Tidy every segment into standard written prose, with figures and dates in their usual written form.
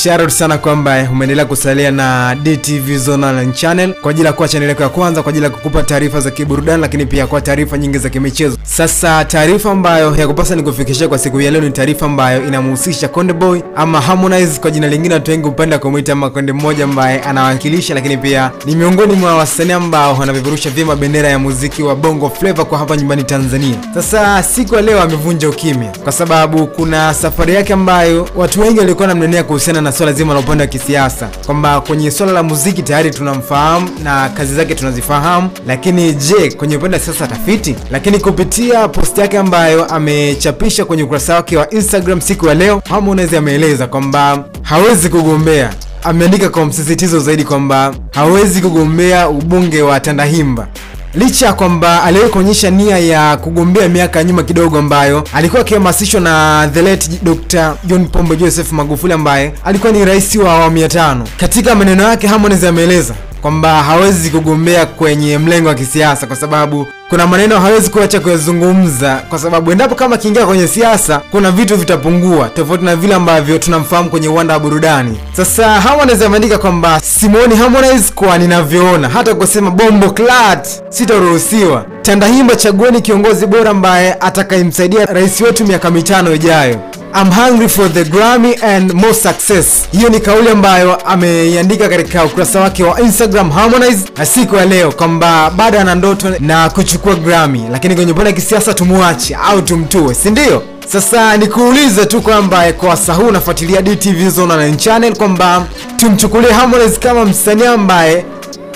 Shout sana kwamba umeendelea kusalia na DTV Zone Online Channel kwa ajili ya kuwa channel yako ya kwanza kwa ajili ya kukupa taarifa za kiburudani, lakini pia kwa taarifa nyingi za kimichezo. Sasa taarifa ambayo yakupasa nikufikishia kwa siku ya leo ni taarifa ambayo inamhusisha Konde Boy ama Harmonize kwa jina lingine watu wengi upenda kumuita kama Konde mmoja ambaye anawakilisha, lakini pia ni miongoni mwa wasanii ambao wanapeperusha vyema bendera ya muziki wa Bongo Flava kwa hapa nyumbani Tanzania. Sasa siku ya leo amevunja ukimya kwa sababu kuna safari yake ambayo watu wengi walikuwa wanamnenea kuhusiana na swala zima la upande wa kisiasa, kwamba kwenye swala la muziki tayari tunamfahamu na kazi zake tunazifahamu, lakini je, kwenye upande wa siasa tafiti? Lakini kupitia post yake ambayo amechapisha kwenye ukurasa wake wa Instagram siku ya leo, Harmonize ameeleza kwamba hawezi kugombea. Ameandika kwa msisitizo zaidi kwamba hawezi kugombea ubunge wa Tandahimba, licha kwamba aliwahi kuonyesha nia ya kugombea miaka nyuma kidogo ambayo alikuwa akihamasishwa na the late Dr. John Pombe Joseph Magufuli ambaye alikuwa ni rais wa awamu ya 5. Katika maneno yake Harmonize ameeleza kwamba hawezi kugombea kwenye mlengo wa kisiasa kwa sababu kuna maneno hawezi kuacha kuyazungumza, kwa sababu endapo kama kiingia kwenye siasa kuna vitu vitapungua tofauti na vile ambavyo tunamfahamu kwenye uwanda wa burudani. Sasa Harmonize ameandika kwamba simuoni Harmonize kwa ninavyoona, hata kusema bombo clat sitaruhusiwa. Tandahimba, chagueni kiongozi bora ambaye atakayemsaidia rais wetu miaka 5 ijayo. I'm hungry for the Grammy and more success. Hiyo ni kauli ambayo ameiandika katika ukurasa wake wa Instagram Harmonize na siku ya leo kwamba bado ana ndoto na kuchukua Grammy, lakini kwenye upande wa kisiasa tumuache au tumtue, si ndio? Sasa nikuulize tu kwamba kwa sasa huu unafuatilia DTV Zone Online Channel kwamba tumchukulie Harmonize kama msanii ambaye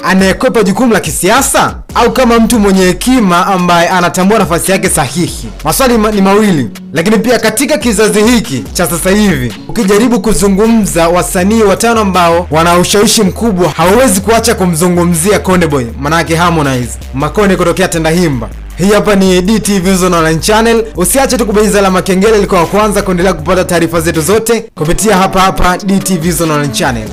anayekwepa jukumu la kisiasa au kama mtu mwenye hekima ambaye anatambua nafasi yake sahihi? Maswali ni mawili. Lakini pia katika kizazi hiki cha sasa hivi, ukijaribu kuzungumza wasanii 5 ambao wana ushawishi mkubwa, hauwezi kuacha kumzungumzia Konde Boy, manake Harmonize, Makonde kutokea Tandahimba. Hii hapa ni DTV Zone Online Channel. Usiache tu kubonyeza alama kengele ili kwa kwanza kuendelea kupata taarifa zetu zote kupitia hapa DTV Zone Online Channel.